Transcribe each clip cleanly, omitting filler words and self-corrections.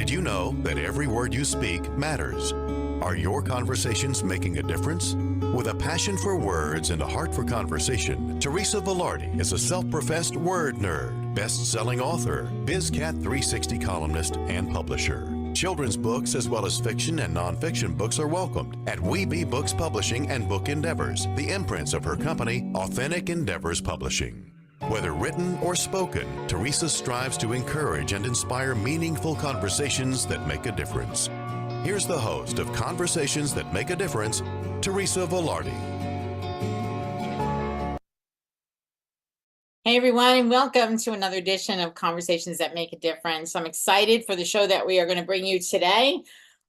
Did you know that every word you speak matters? Are your conversations making a difference? With a passion for words and a heart for conversation, Teresa Velardi is a self-professed word nerd, best-selling author, BizCat 360 columnist, and publisher. Children's books as well as fiction and nonfiction books are welcomed at We Be Books Publishing and Book Endeavors, the imprints of her company, Authentic Endeavors Publishing. Whether written or spoken, Teresa strives to encourage and inspire meaningful conversations that make a difference. Here's the host of Conversations That Make a Difference, Teresa Velardi. Hey everyone, and welcome to another edition of Conversations That Make a Difference. I'm excited for the show that we are going to bring you today.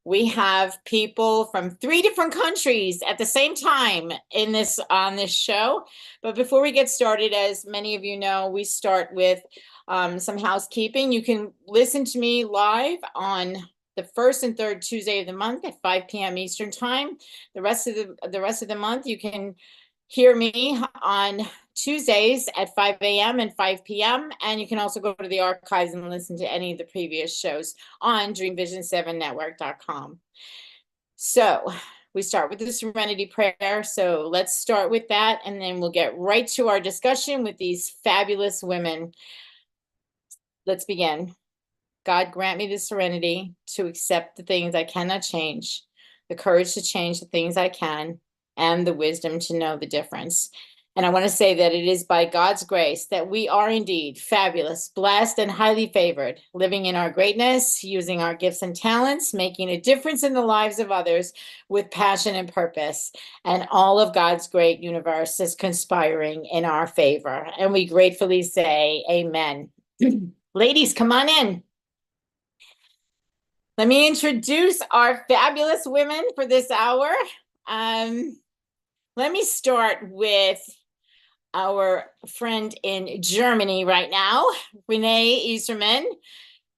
We have people from 3 different countries at the same time on this show. But before we get started, as many of you know, we start with some housekeeping. You can listen to me live on the first and third Tuesday of the month at 5 p.m. Eastern Time. The rest of the month, you can hear me on Tuesdays at 5 a.m. and 5 p.m. And you can also go to the archives and listen to any of the previous shows on dreamvision7network.com. So we start with the Serenity Prayer. So let's start with that, and then we'll get right to our discussion with these fabulous women. Let's begin. God, grant me the serenity to accept the things I cannot change, the courage to change the things I can, and the wisdom to know the difference. And I want to say that it is by God's grace that we are indeed fabulous, blessed, and highly favored, living in our greatness, using our gifts and talents, making a difference in the lives of others with passion and purpose. And all of God's great universe is conspiring in our favor. And we gratefully say amen. Ladies, come on in. Let me introduce our fabulous women for this hour. Let me start with our friend in Germany right now, Renee Isermann.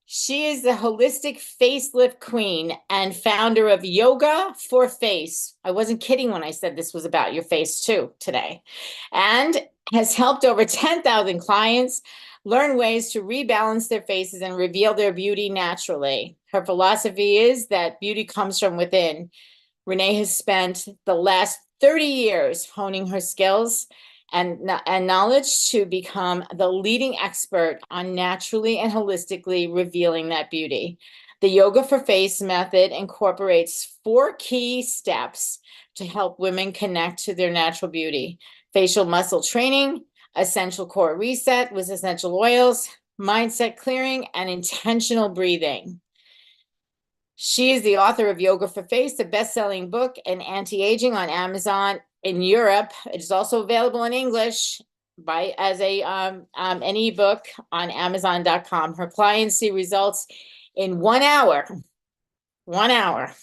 She is the holistic facelift queen and founder of Yoga for Face. I wasn't kidding when I said this was about your face too today. And has helped over 10,000 clients learn ways to rebalance their faces and reveal their beauty naturally. Her philosophy is that beauty comes from within. Renee has spent the last 30 years honing her skills and knowledge to become the leading expert on naturally and holistically revealing that beauty. The Yoga for Face method incorporates 4 key steps to help women connect to their natural beauty: facial muscle training, essential core reset with essential oils, mindset clearing, and intentional breathing. She is the author of Yoga for Face, a best-selling book and anti-aging on Amazon in Europe. It is also available in English as an ebook on Amazon.com. Her clients see results in 1 hour. 1 hour.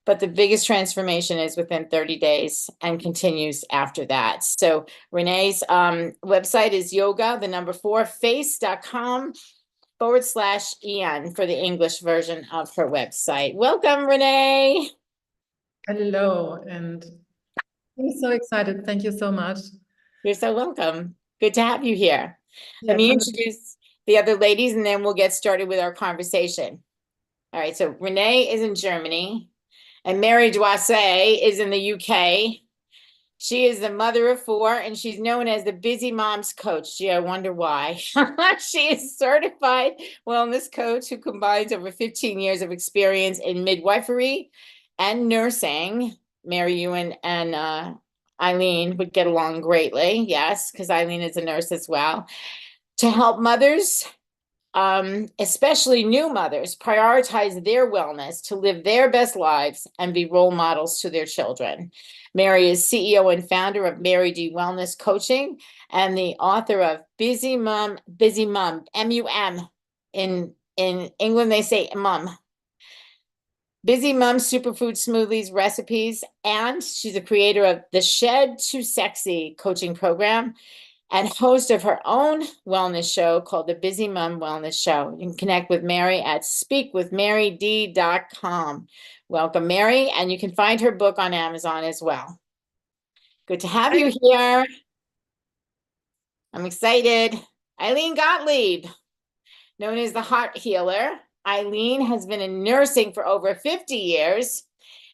But the biggest transformation is within 30 days and continues after that. So Renee's website is yoga4face.com/en for the English version of her website. Welcome, Renee. Hello, and I'm so excited. Thank you so much. You're so welcome. Good to have you here. Let me introduce the other ladies, and then we'll get started with our conversation. All right, so Renee is in Germany, and Mary Dwase is in the UK. She is the mother of 4, and she's known as the Busy Moms Coach. Gee, I wonder why. She is a certified wellness coach who combines over 15 years of experience in midwifery and nursing. Mary, you and Ilene would get along greatly. Yes, because Ilene is a nurse as well. To help mothers, especially new mothers, prioritize their wellness to live their best lives and be role models to their children. Mary is CEO and founder of Mary D Wellness Coaching and the author of Busy Mum, M-U-M. In England, they say mum. Busy Mum Superfood Smoothies Recipes, and she's a creator of the Shed to Sexy coaching program and host of her own wellness show called the Busy Mum Wellness Show. You can connect with Mary at speakwithmaryd.com. Welcome, Mary, and you can find her book on Amazon as well. Good to have you here. I'm excited. Ilene Gottlieb, known as the Heart Healer. Ilene has been in nursing for over 50 years,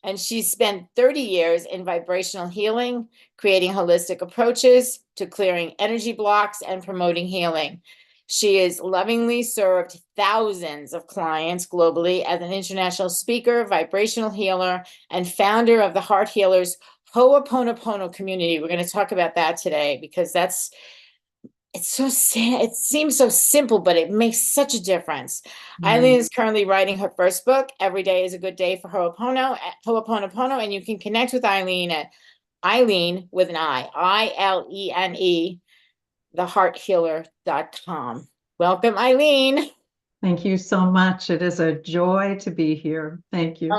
and she's spent 30 years in vibrational healing, creating holistic approaches to clearing energy blocks and promoting healing. She has lovingly served thousands of clients globally as an international speaker, vibrational healer, and founder of the Heart Healers Ho'oponopono community. We're going to talk about that today because it's so it seems so simple, but it makes such a difference. Ilene is currently writing her first book, Every Day is a Good Day for Ho'oponopono, and you can connect with Ilene at Ilene with an Ilene, thehearthealer.com. Welcome, Ilene. Thank you so much. It is a joy to be here. Thank you.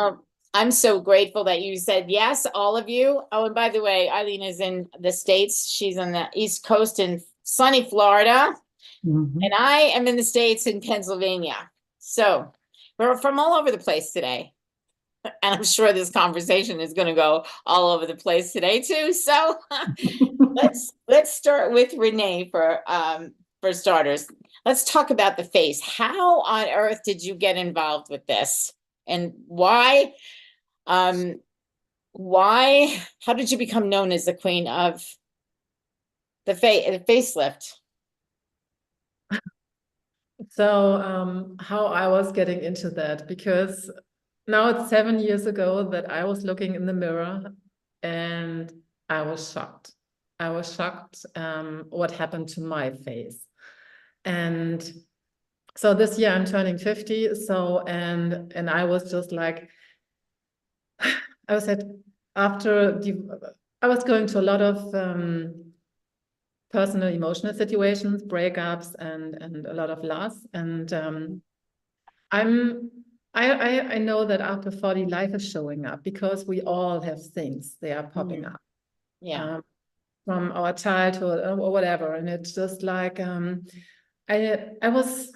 I'm so grateful that you said yes, all of you. Oh, and by the way, Ilene is in the States. She's on the East Coast in sunny Florida. And I am in the States in Pennsylvania. So we're from all over the place today. And I'm sure this conversation is going to go all over the place today too. So let's start with Renee for starters. Let's talk about the face. How on earth did you get involved with this? And why, how did you become known as the queen of the facelift? So how I was getting into that, because now it's 7 years ago that I was looking in the mirror and I was shocked. I was shocked what happened to my face. And so this year I'm turning 50. So, and I was just like, I was at, I was going to a lot of personal emotional situations, breakups, and a lot of loss. And I know that after 40, life is showing up because we all have things, they are popping up. Yeah. From our childhood or whatever. And it's just like, I was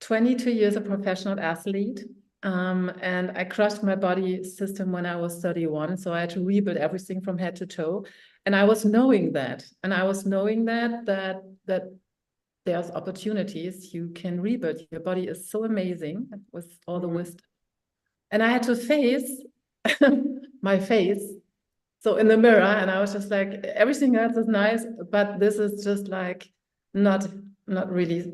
22 years a professional athlete. And I crushed my body system when I was 31. So I had to rebuild everything from head to toe. And I was knowing that. And I was knowing that there's opportunities you can rebuild. Your body is so amazing with all the wisdom. And I had to face my face. So in the mirror, and I was just like, everything else is nice, but this is just like not really.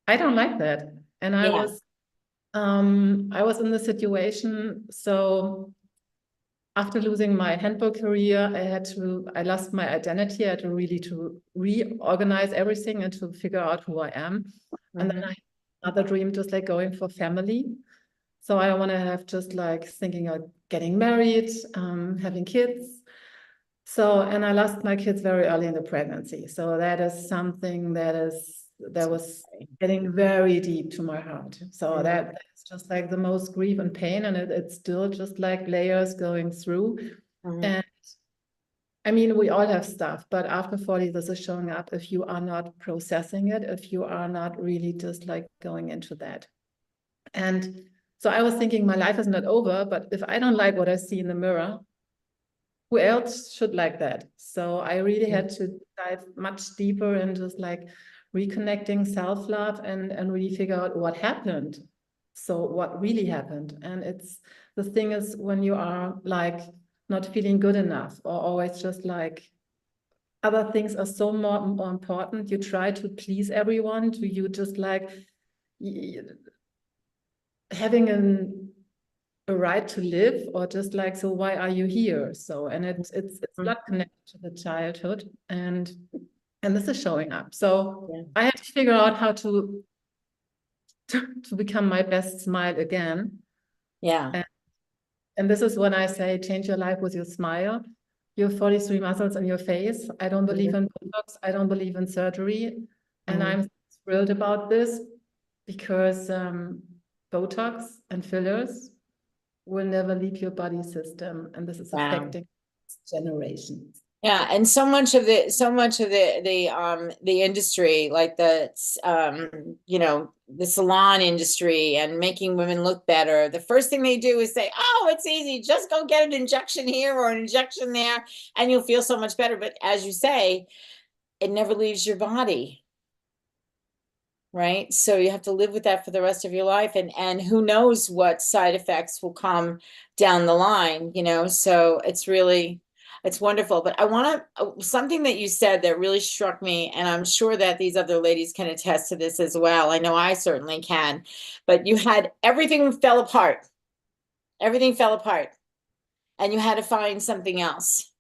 I don't like that. And I was in the situation. So after losing my handball career, I lost my identity. I had to really reorganize everything and to figure out who I am. And then I had another dream, just like going for family. So I want to have just like thinking of getting married, having kids. So, and I lost my kids very early in the pregnancy. So that is something that was getting very deep to my heart. So that's just like the most grief and pain. And it's still just like layers going through. And I mean, we all have stuff, but after 40, this is showing up if you are not processing it, if you are not really just like going into that. And so I was thinking my life is not over, but if I don't like what I see in the mirror, who else should like that? So I really had to dive much deeper in just like reconnecting self-love and really figure out what happened. So what really happened. And the thing is, when you are like not feeling good enough or always just like other things are so more important, you try to please everyone, you just like having a right to live, or just like, so why are you here? So, and it's not connected to the childhood, and this is showing up. So I had to figure out how to become my best smile again. Yeah. And this is when I say, change your life with your smile. You have 43 muscles in your face. I don't believe in Botox. I don't believe in surgery. And I'm thrilled about this because Botox and fillers will never leave your body system, and this is affecting generations. Yeah, and so much of the industry, like the salon industry and making women look better, the first thing they do is say, oh, it's easy, just go get an injection here or an injection there and you'll feel so much better. But as you say, it never leaves your body. right? So you have to live with that for the rest of your life, and who knows what side effects will come down the line, you know? So it's wonderful. But I want to, something that you said that really struck me, and I'm sure that these other ladies can attest to this as well. I know I certainly can, but you had everything fell apart. Everything fell apart, and you had to find something else.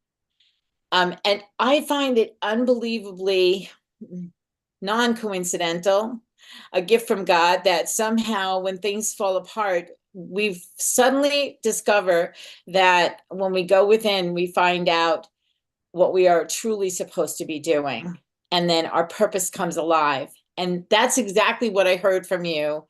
And I find it unbelievably non-coincidental, a gift from God, that somehow when things fall apart, we suddenly discover that when we go within, we find out what we are truly supposed to be doing. And then our purpose comes alive. And that's exactly what I heard from you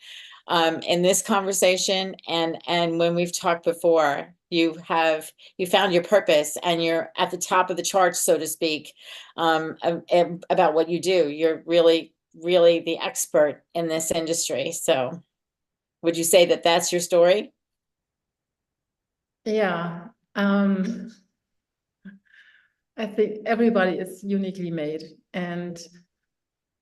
in this conversation. And when we've talked before, you found your purpose, and you're at the top of the charts, so to speak, about what you do. You're really, really the expert in this industry. So would you say that that's your story? Yeah. I think everybody is uniquely made, and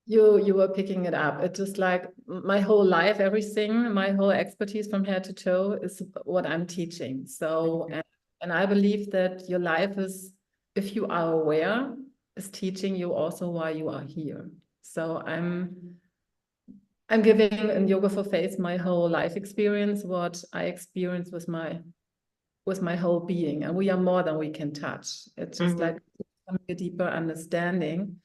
you were picking it up. It's just like my whole life, everything, my whole expertise from head to toe is what I'm teaching. So, and I believe that your life is, if you are aware, is teaching you also why you are here. So I'm giving in Yoga for Faith my whole life experience, what I experienced with my whole being, and we are more than we can touch. It's just like a deeper understanding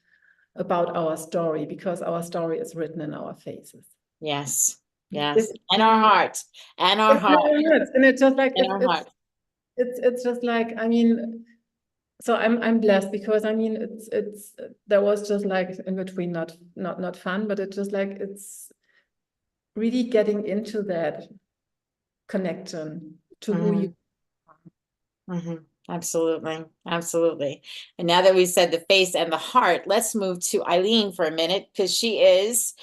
about our story, because our story is written in our faces. Yes, yes, and our heart, and our heart, and it's just like and our heart. it's just like, I mean, so I'm blessed, because I mean it's there was just like in between not fun, but it's just like it's really getting into that connection to who you are. Absolutely, absolutely. And now that we said the face and the heart, let's move to Ilene for a minute, because she is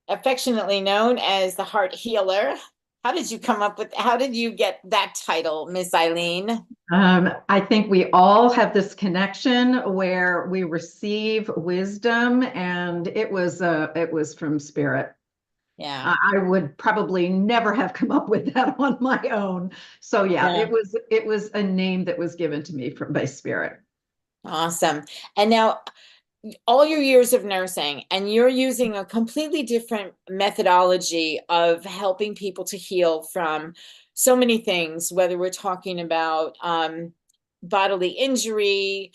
affectionately known as the heart healer. How did you get that title, Miss Ilene? I think we all have this connection where we receive wisdom, and it was from spirit. Yeah. I would probably never have come up with that on my own. So yeah, it was a name that was given to me by spirit. Awesome. And now all your years of nursing, and you're using a completely different methodology of helping people to heal from so many things, whether we're talking about bodily injury,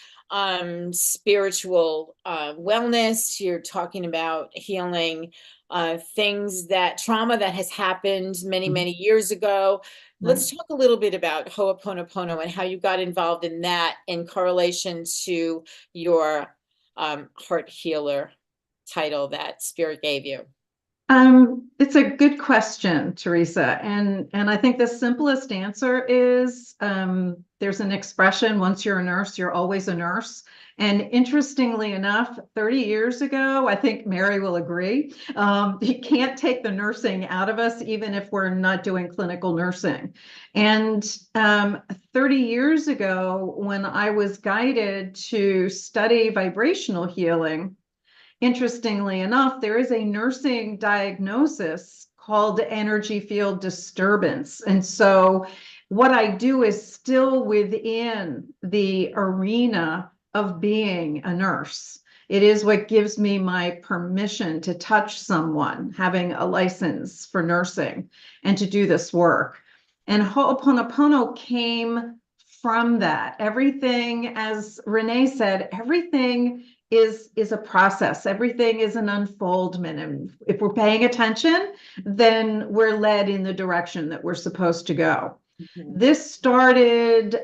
spiritual wellness, you're talking about healing things, that trauma that has happened many, many years ago. Let's talk a little bit about Ho'oponopono and how you got involved in that in correlation to your heart healer title that spirit gave you. It's a good question, Teresa. And I think the simplest answer is there's an expression, once you're a nurse, you're always a nurse. And interestingly enough, 30 years ago, I think Mary will agree, you can't take the nursing out of us, even if we're not doing clinical nursing. And 30 years ago, when I was guided to study vibrational healing, interestingly enough, there is a nursing diagnosis called energy field disturbance. And so what I do is still within the arena of being a nurse. It is what gives me my permission to touch someone, having a license for nursing, and to do this work. And Ho'oponopono came from that. Everything, as Renee said, everything is a process. Everything is an unfoldment. And if we're paying attention, then we're led in the direction that we're supposed to go. This started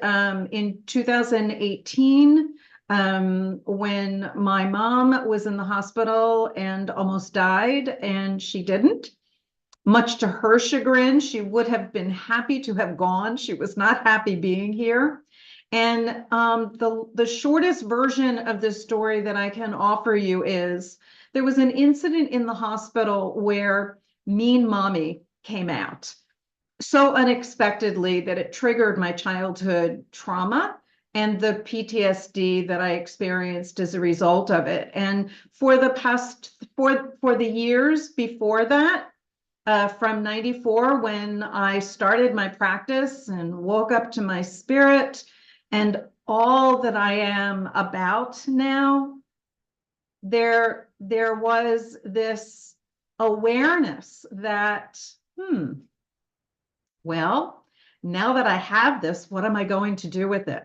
in 2018 when my mom was in the hospital and almost died, and she didn't. Much to her chagrin, she would have been happy to have gone. She was not happy being here. And the shortest version of this story that I can offer you is there was an incident in the hospital where Mean Mommy came out so unexpectedly that it triggered my childhood trauma and the PTSD that I experienced as a result of it. And for the years before that, from 94, when I started my practice and woke up to my spirit and all that I am about now, there was this awareness that, well, now that I have this, what am I going to do with it?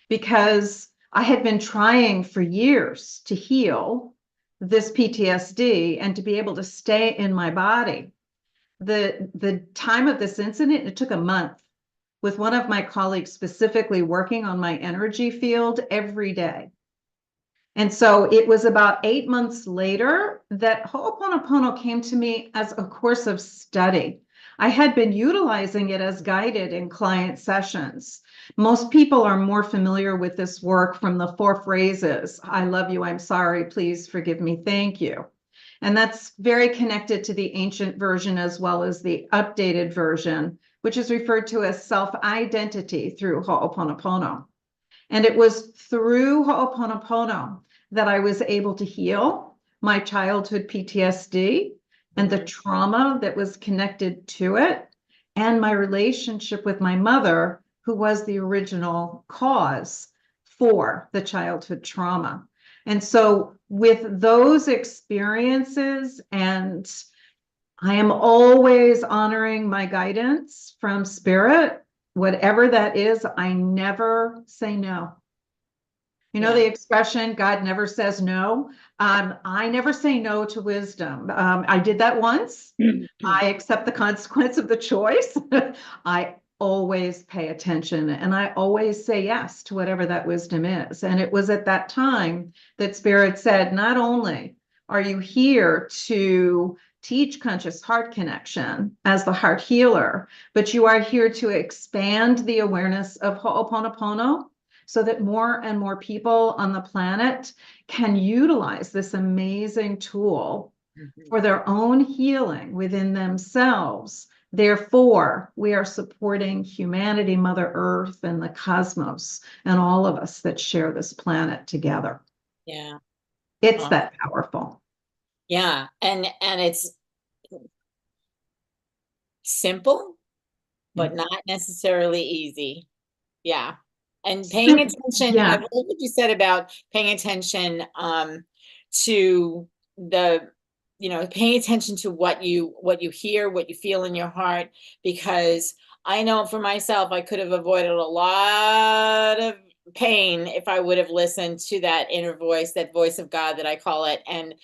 Because I had been trying for years to heal this PTSD and to be able to stay in my body. The time of this incident, it took a month, with one of my colleagues specifically working on my energy field every day. And so it was about 8 months later that Ho'oponopono came to me as a course of study. I had been utilizing it as guided in client sessions. Most people are more familiar with this work from the 4 phrases: I love you, I'm sorry, please forgive me, thank you. And that's very connected to the ancient version as well as the updated version, which is referred to as self-identity through Ho'oponopono. And it was through Ho'oponopono that I was able to heal my childhood PTSD and the trauma that was connected to it, and my relationship with my mother, who was the original cause for the childhood trauma. And so with those experiences, and I am always honoring my guidance from spirit, whatever that is, I never say no. You know, the expression, God never says no. I never say no to wisdom. I did that once. I accept the consequence of the choice. I always pay attention, and I always say yes to whatever that wisdom is. And it was at that time that Spirit said, not only are you here to teach conscious heart connection as the heart healer, but you are here to expand the awareness of Ho'oponopono so that more and more people on the planet can utilize this amazing tool for their own healing within themselves. Therefore, we are supporting humanity, Mother Earth, and the cosmos, and all of us that share this planet together. Yeah. It's that powerful. Yeah. And it's simple, but not necessarily easy. Yeah. And paying attention, I love what you said about paying attention to the, paying attention to what you hear, what you feel in your heart, because I know for myself, I could have avoided a lot of pain if I would have listened to that inner voice, that voice of God that I call it, and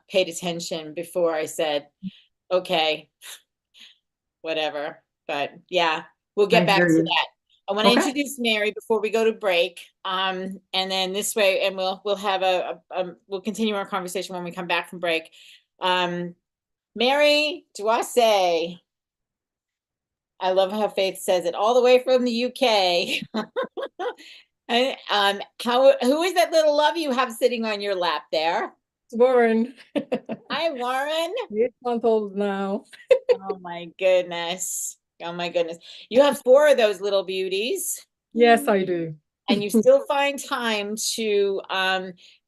paid attention before I said, okay, whatever. But yeah, we'll get back to that. I want to introduce Mary before we go to break. And then this way, and we'll have we'll continue our conversation when we come back from break. Mary Dwase. I love how Faith says it, all the way from the UK. And who is that little love you have sitting on your lap there? Warren. Hi, Warren. 8-month-old now. Oh my goodness. Oh my goodness. You have 4 of those little beauties. Yes, I do. And you still find time to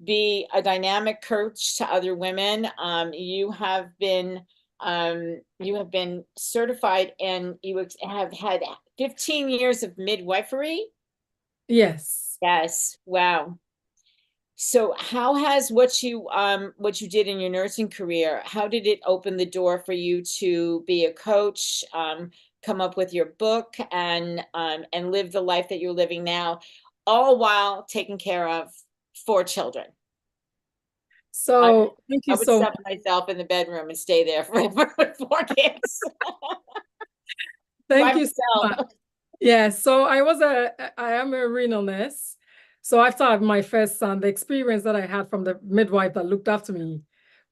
be a dynamic coach to other women. You have been certified, and you have had 15 years of midwifery. Yes. Yes. Wow. So how has what you did in your nursing career, how did it open the door for you to be a coach, come up with your book, and live the life that you're living now, all while taking care of 4 children? So thank you I would so stuff myself in the bedroom and stay there forever with 4 kids. Thank you so much. Yeah, so I am a renal nurse. So after I had my first son, the experience that I had from the midwife that looked after me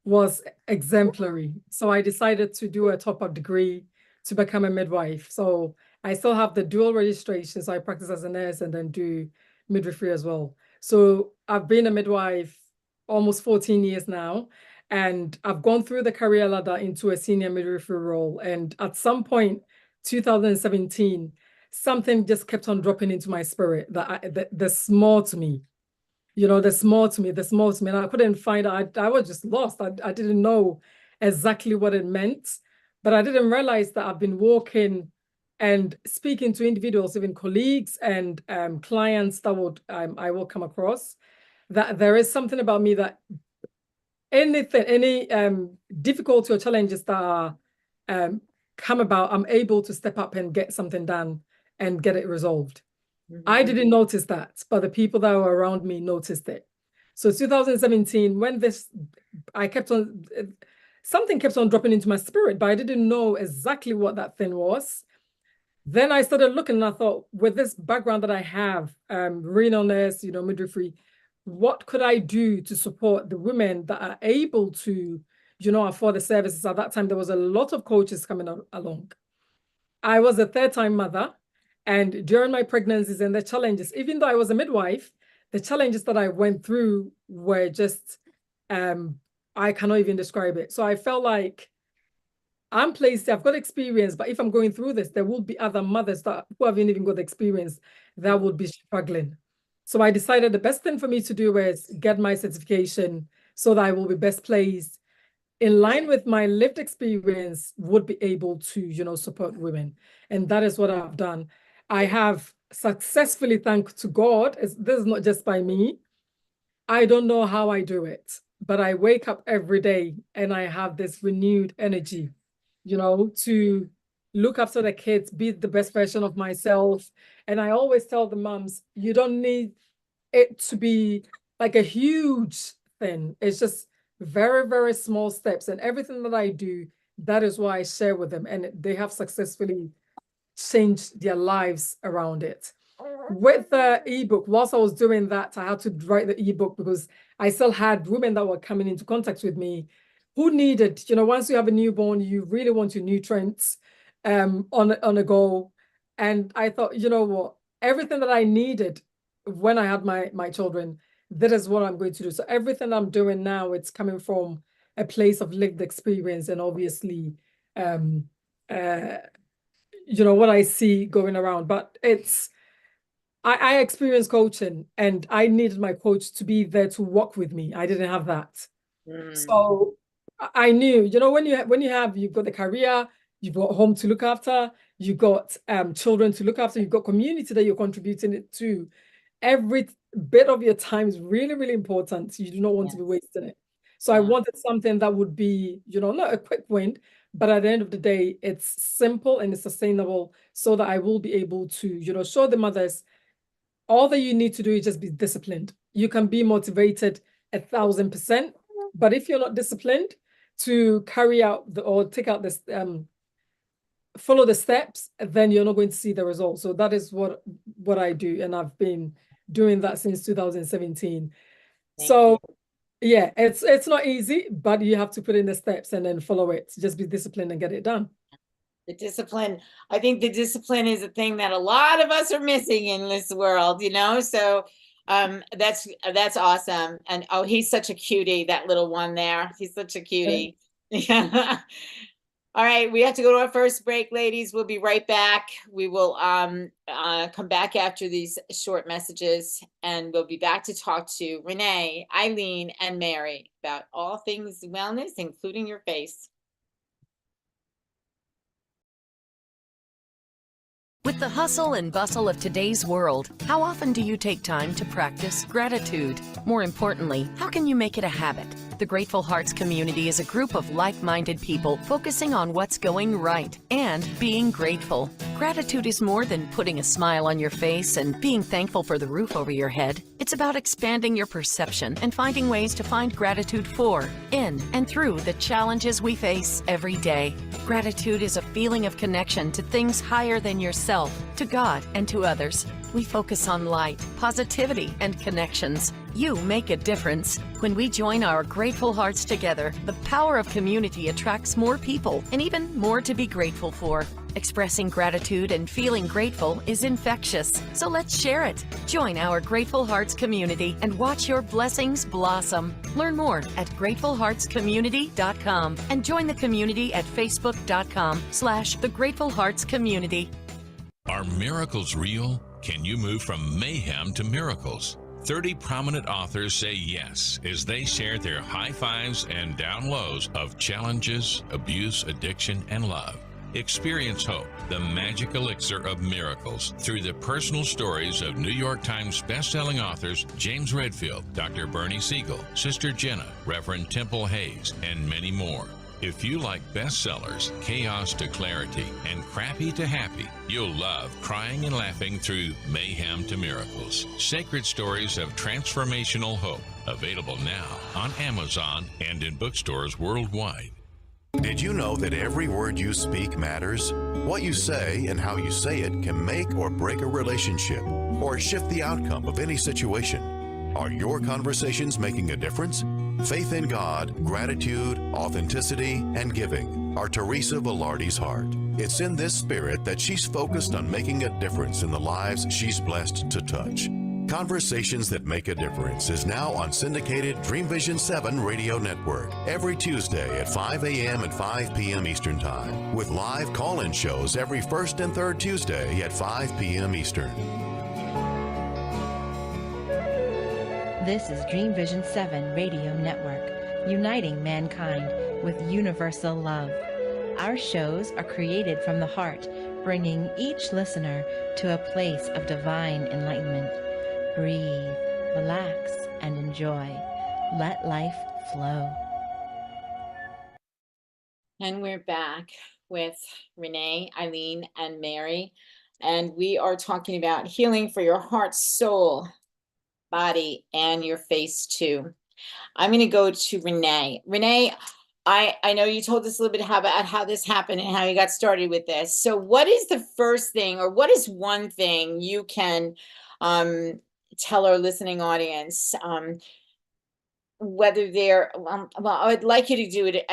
was exemplary. So I decided to do a top-up degree to become a midwife. So I still have the dual registration. So I practice as a nurse and then do midwifery as well. So I've been a midwife almost 14 years now, and I've gone through the career ladder into a senior midwifery role. And at some point, 2017, something just kept on dropping into my spirit that there's more to me. You know, there's more to me, there's more to me. And I couldn't find out. I was just lost. I didn't know exactly what it meant, but I didn't realize that I've been walking and speaking to individuals, even colleagues and clients that I will come across, that there is something about me that any difficulty or challenges that come about, I'm able to step up and get something done and get it resolved. I didn't notice that, but the people that were around me noticed it. So 2017, when something kept on dropping into my spirit, but I didn't know exactly what that thing was. Then I started looking and I thought, with this background that I have, renalness, you know, midwifery, what could I do to support the women that are able to, you know, afford the services? At that time, there was a lot of coaches coming along. I was a third-time mother. And during my pregnancies and the challenges, even though I was a midwife, the challenges that I went through were just, I cannot even describe it. So I felt like I'm placed, I've got experience, but if I'm going through this, there will be other mothers who haven't even got the experience that would be struggling. So I decided the best thing for me to do was get my certification so that I will be best placed in line with my lived experience, would be able to, you know, support women. And that is what I've done. I have successfully, thanks to God, this is not just by me. I don't know how I do it, but I wake up every day and I have this renewed energy, you know, to look after the kids, be the best version of myself. And I always tell the moms, you don't need it to be like a huge thing. It's just very, very small steps. And everything that I do, that is why I share with them. And they have successfully changed their lives around it. With the ebook, whilst I was doing that, I had to write the ebook because I still had women that were coming into contact with me who needed, you know, once you have a newborn, you really want your nutrients on a go. And I thought, you know what, everything that I needed when I had my children, that is what I'm going to do. So everything I'm doing now, it's coming from a place of lived experience and obviously, you know, what I see going around. But I experienced coaching and I needed my coach to be there to walk with me. I didn't have that. So I knew, you know, you've got the career, you've got home to look after, you've got children to look after, you've got community that you're contributing it to. Every bit of your time is really, really important. You do not want to be wasting it. So I wanted something that would be, you know, not a quick win, but at the end of the day, it's simple and it's sustainable so that I will be able to, you know, show the mothers all that you need to do is just be disciplined. You can be motivated 1,000%, but if you're not disciplined to carry out or take out this, follow the steps, then you're not going to see the results. So that is what I do. And I've been doing that since 2017. Yeah, it's not easy, but you have to put in the steps and then follow it. Just be disciplined and get it done. The discipline, I think the discipline is a thing that a lot of us are missing in this world, you know? So that's awesome. And oh, he's such a cutie, that little one there. He's such a cutie. Yeah. All right, we have to go to our first break, ladies. We'll be right back. We will come back after these short messages, and we'll be back to talk to Renee, Ilene, and Mary about all things wellness, including your face. With the hustle and bustle of today's world, how often do you take time to practice gratitude? More importantly, how can you make it a habit? The Grateful Hearts community is a group of like-minded people focusing on what's going right and being grateful. Gratitude is more than putting a smile on your face and being thankful for the roof over your head. It's about expanding your perception and finding ways to find gratitude for, in, and through the challenges we face every day. Gratitude is a feeling of connection to things higher than yourself, to God, and to others. We focus on light, positivity, and connections. You make a difference. When we join our grateful hearts together, the power of community attracts more people and even more to be grateful for. Expressing gratitude and feeling grateful is infectious, so let's share it. Join our Grateful Hearts community and watch your blessings blossom. Learn more at gratefulheartscommunity.com and join the community at facebook.com/thegratefulheartscommunity. Are miracles real? Can you move from mayhem to miracles? 30 prominent authors say yes as they share their high fives and down lows of challenges, abuse, addiction, and love. Experience hope, the magic elixir of miracles, through the personal stories of New York Times bestselling authors James Redfield, Dr. Bernie Siegel, Sister Jenna, Reverend Temple Hayes, and many more. If you like bestsellers, chaos to clarity, and crappy to happy, you'll love crying and laughing through mayhem to miracles. Sacred stories of transformational hope. Available now on Amazon and in bookstores worldwide. Did you know that every word you speak matters? What you say and how you say it can make or break a relationship or shift the outcome of any situation. Are your conversations making a difference? Faith in God, gratitude, authenticity, and giving are Teresa Velardi's heart. It's in this spirit that she's focused on making a difference in the lives she's blessed to touch. Conversations That Make a Difference is now on syndicated Dream Vision 7 radio network every Tuesday at 5 a.m. and 5 p.m. Eastern Time, with live call-in shows every first and third Tuesday at 5 p.m. Eastern. This is Dream Vision 7 Radio Network, uniting mankind with universal love. Our shows are created from the heart, bringing each listener to a place of divine enlightenment. Breathe, relax, and enjoy. Let life flow. And we're back with Renee, Ilene, and Mary. And we are talking about healing for your heart, soul, body, and your face too. I'm going to go to Renee. Renee, I know you told us a little bit about how this happened and how you got started with this. So what is the first thing, or what is one thing you can tell our listening audience, whether they're, well, I would like you to do it,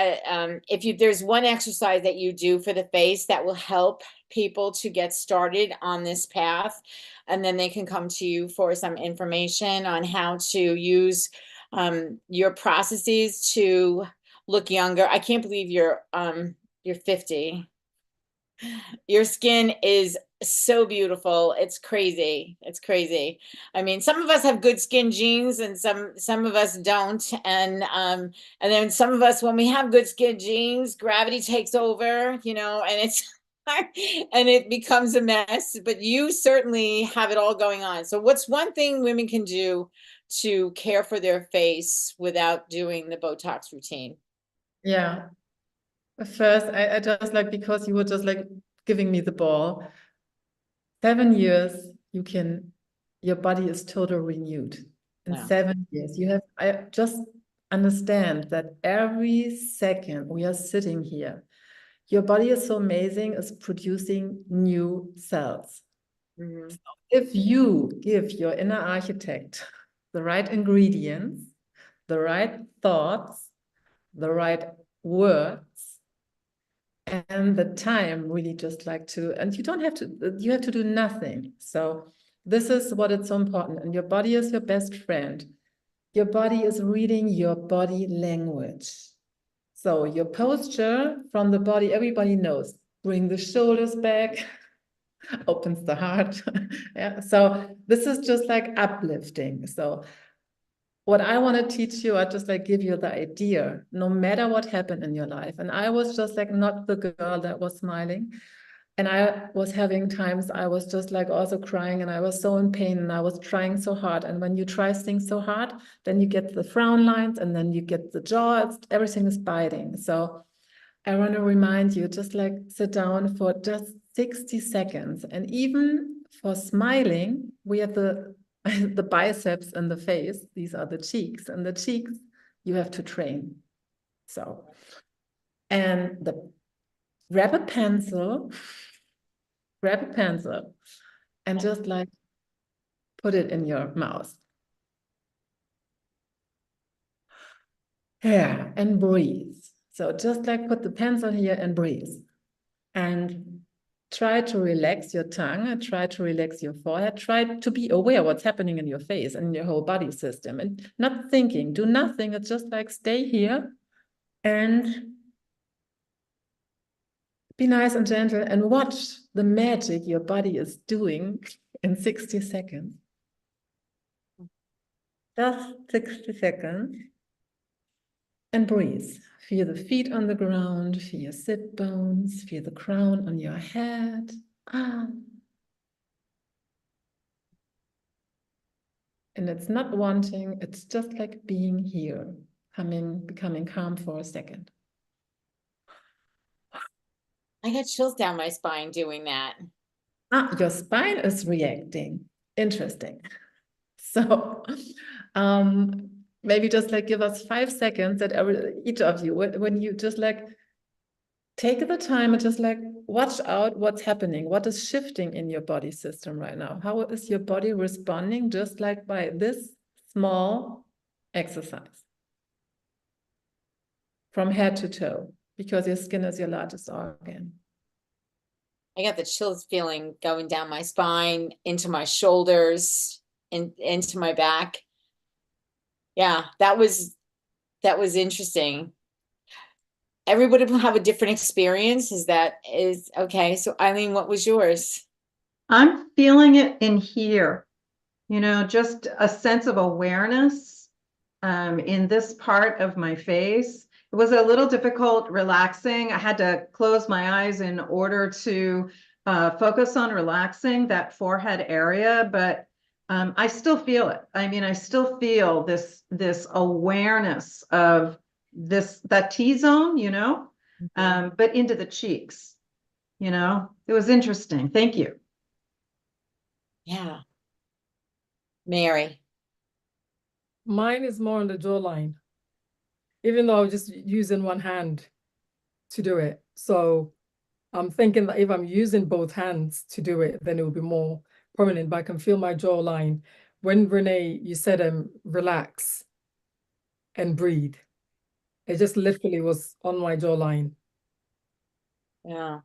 if there's one exercise that you do for the face that will help people to get started on this path, and then they can come to you for some information on how to use your processes to look younger. I can't believe you're 50. Your skin is so beautiful. It's crazy. It's crazy. I mean, some of us have good skin genes and some of us don't. And then some of us, when we have good skin genes, gravity takes over, you know, and it's and it becomes a mess. But you certainly have it all going on. So what's one thing women can do to care for their face without doing the Botox routine? Yeah. First, I just like, because you were just like giving me the ball. 7 years, your body is totally renewed. In Yeah. 7 years, I just understand that every second we are sitting here, your body is so amazing, it's producing new cells. Mhm. So if you give your inner architect the right ingredients, the right thoughts, the right words, and the time really just like and you have to do nothing. So this is what it's so important. And your body is your best friend. Your body is reading your body language. So your posture from the body, everybody knows, bring the shoulders back, opens the heart. Yeah. So this is just like uplifting. So what I want to teach you, I just like give you the idea, no matter what happened in your life. And I was just like not the girl that was smiling. And I was having times I was just like also crying, and I was so in pain, and I was trying so hard. And when you try things so hard, then you get the frown lines, and then you get the jaw, everything is biting. So I want to remind you, just like sit down for just 60 seconds. And even for smiling, we have the biceps and the face. These are the cheeks, and the cheeks you have to train. So, and grab a pencil, and just like put it in your mouth. Yeah, and breathe. So just like put the pencil here and breathe. And try to relax your tongue, and try to relax your forehead. Try to be aware what's happening in your face and your whole body system, and not thinking, do nothing. It's just like stay here and Be nice and gentle and watch the magic your body is doing in 60 seconds. Just 60 seconds. And breathe. Feel the feet on the ground, feel your sit bones, feel the crown on your head. And it's not wanting, it's just like being here, becoming calm for a second. I got chills down my spine doing that. Your spine is reacting. Interesting. So maybe just like give us 5 seconds that each of you, when you just like take the time and just like watch out what's happening, what is shifting in your body system right now. How is your body responding just like by this small exercise from head to toe, because your skin is your largest organ. I got the chills feeling going down my spine, into my shoulders, into my back. Yeah, that was interesting. Everybody will have a different experience. Is okay? So Ilene, what was yours? I'm feeling it in here, just a sense of awareness in this part of my face. It was a little difficult relaxing. I had to close my eyes in order to focus on relaxing that forehead area, but I still feel it. I mean, I still feel this awareness of that T-zone, but into the cheeks, it was interesting. Thank you. Yeah. Mary. Mine is more on the jawline, even though I was just using one hand to do it. So I'm thinking that if I'm using both hands to do it, then it will be more prominent, but I can feel my jawline. When Renee, you said relax and breathe, it just literally was on my jawline. Yeah.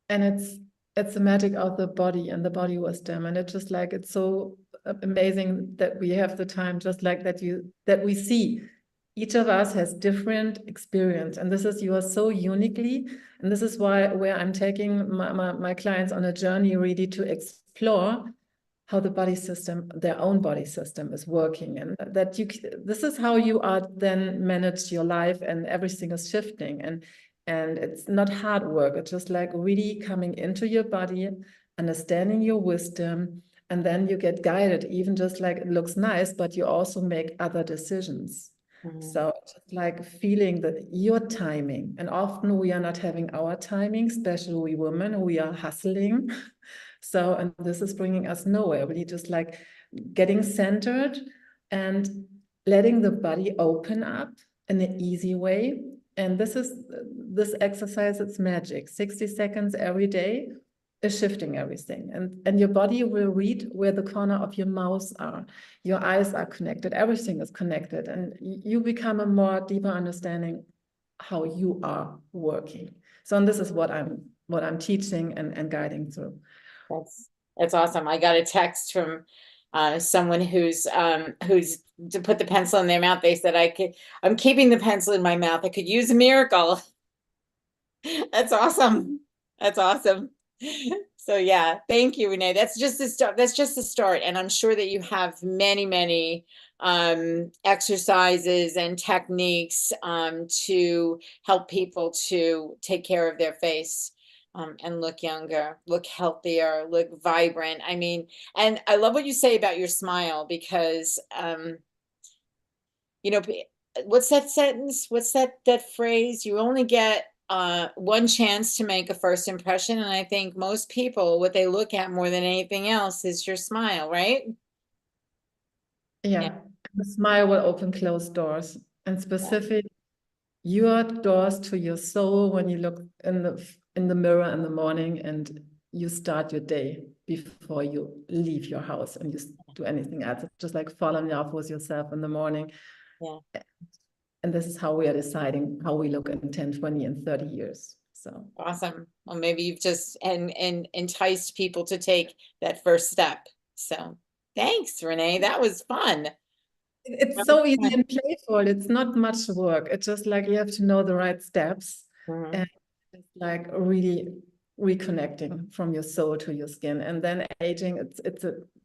And it's the magic of the body and the body wisdom. And it's just like, it's so amazing that we have the time, just like that we see each of us has different experience. And this is, you are so uniquely, and this is where I'm taking my clients on a journey really to explore how the body system, their own body system is working. And that this is how you are then manage your life, and everything is shifting. And it's not hard work. It's just like really coming into your body, understanding your wisdom, and then you get guided, even just like it looks nice, but you also make other decisions. So just like feeling that your timing, and often we are not having our timing, especially we women, we are hustling. So, and this is bringing us nowhere, really just like getting centered and letting the body open up in an easy way. And this exercise, it's magic. 60 seconds every day is shifting everything. And your body will read where the corner of your mouth are. Your eyes are connected. Everything is connected. And you become a more deeper understanding how you are working. So, and this is what I'm teaching and guiding through. That's awesome. I got a text from someone who's to put the pencil in their mouth. They said, I'm keeping the pencil in my mouth. I could use a miracle. That's awesome. That's awesome. So yeah, thank you, Renee. That's just the start. That's just the start. And I'm sure that you have many exercises and techniques to help people to take care of their face. And look younger, look healthier, look vibrant. I mean, and I love what you say about your smile, because, what's that sentence? What's that phrase? You only get one chance to make a first impression. And I think most people, what they look at more than anything else is your smile, right? Yeah. The smile will open closed doors, and specific your doors to your soul when you look in the mirror in the morning and you start your day before you leave your house and you do anything else. It's just like fall in love with yourself in the morning. Yeah. And this is how we are deciding how we look in 10, 20, and 30 years. So awesome. Well, maybe you've just and enticed people to take that first step. So thanks, Renee. That was fun. It's so easy and playful. It's not much work. It's just like you have to know the right steps. And It's like really reconnecting from your soul to your skin. And then aging,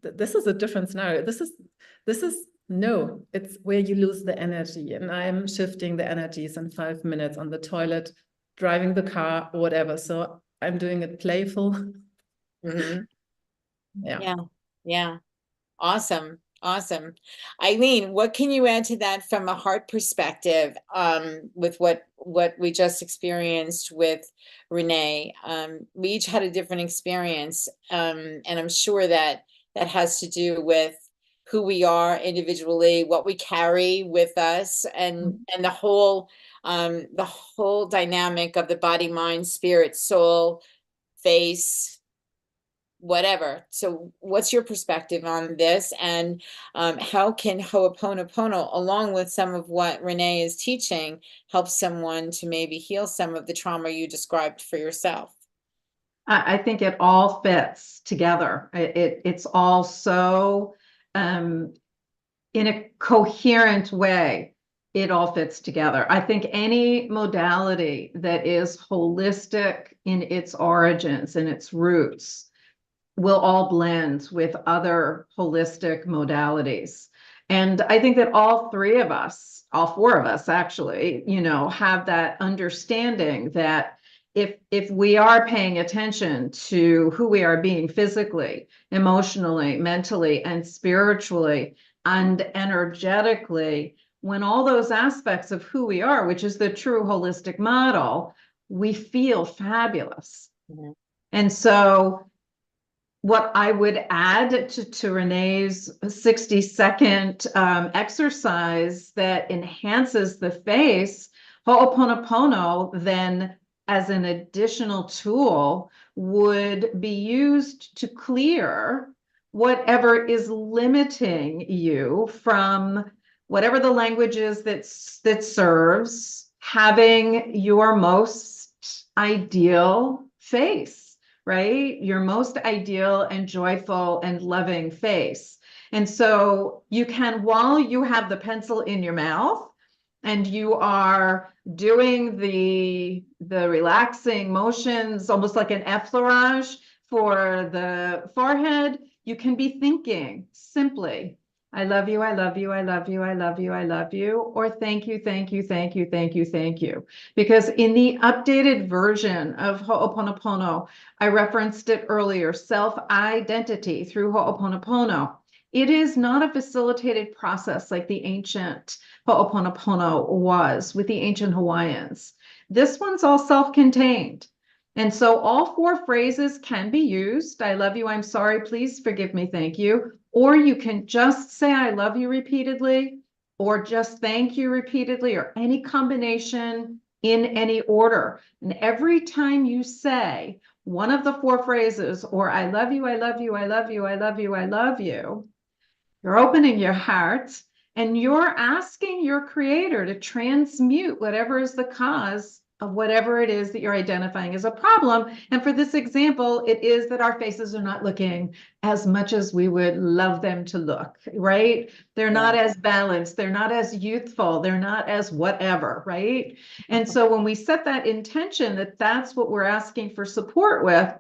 this is a different scenario. This is no, it's where you lose the energy. And I'm shifting the energies in 5 minutes on the toilet, driving the car, whatever. So I'm doing it playful. Mm-hmm. Yeah. Yeah. Awesome. Ilene, what can you add to that from a heart perspective, with what we just experienced with Renee? We each had a different experience, and I'm sure that has to do with who we are individually, what we carry with us, and the whole dynamic of the body, mind, spirit, soul, face, whatever. So what's your perspective on this, and how can Ho'oponopono, along with some of what Renee is teaching, help someone to maybe heal some of the trauma you described for yourself? I think it all fits together. It's all so in a coherent way. It all fits together. I think any modality that is holistic in its origins and its roots will all blend with other holistic modalities. And I think that all four of us actually, have that understanding that if we are paying attention to who we are being physically, emotionally, mentally, and spiritually, and energetically, when all those aspects of who we are, which is the true holistic model, we feel fabulous. Mm-hmm. And so what I would add to Renee's 60-second exercise that enhances the face, Ho'oponopono then, as an additional tool, would be used to clear whatever is limiting you from whatever the language is that serves having your most ideal face. Right? Your most ideal and joyful and loving face. And so you can, while you have the pencil in your mouth and you are doing the relaxing motions, almost like an effleurage for the forehead, you can be thinking simply, I love you, I love you, I love you, I love you, I love you, or thank you, thank you, thank you, thank you, thank you. Because in the updated version of Ho'oponopono, I referenced it earlier, self-identity through Ho'oponopono. It is not a facilitated process like the ancient Ho'oponopono was with the ancient Hawaiians. This one's all self-contained. And so all four phrases can be used. I love you, I'm sorry, please forgive me, thank you. Or you can just say I love you repeatedly, or just thank you repeatedly, or any combination in any order. And every time you say one of the four phrases, or I love you, I love you, I love you, I love you, I love you, you're opening your heart and you're asking your creator to transmute whatever is the cause of whatever it is that you're identifying as a problem. And for this example, it is that our faces are not looking as much as we would love them to look, right? They're not as balanced, they're not as youthful, they're not as whatever, right? And so when we set that intention that that's what we're asking for support with,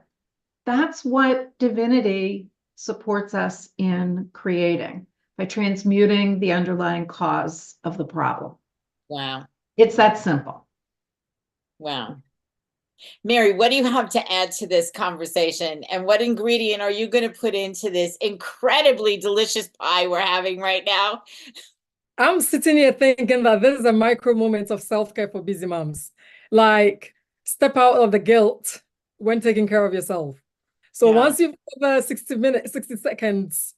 that's what divinity supports us in creating, by transmuting the underlying cause of the problem. Wow. It's that simple. Wow. Mary, what do you have to add to this conversation? And what ingredient are you going to put into this incredibly delicious pie we're having right now? I'm sitting here thinking that this is a micro moment of self-care for busy moms. Like, step out of the guilt when taking care of yourself. So once you've got the 60 seconds,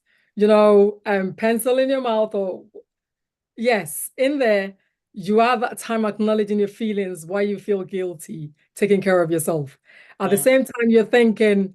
pencil in your mouth, or yes, in there, you have that time acknowledging your feelings, why you feel guilty, taking care of yourself. At the same time, you're thinking,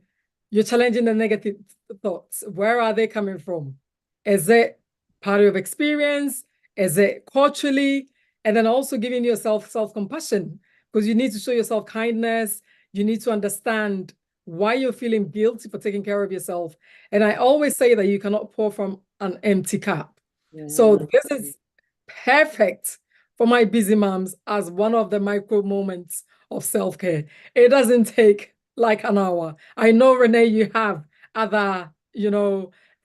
you're challenging the negative thoughts. Where are they coming from? Is it part of your experience? Is it culturally? And then also giving yourself self-compassion, because you need to show yourself kindness. You need to understand why you're feeling guilty for taking care of yourself. And I always say that you cannot pour from an empty cup. So this is perfect for my busy moms as one of the micro moments of self-care. It doesn't take like an hour. I know, Renee, you have other,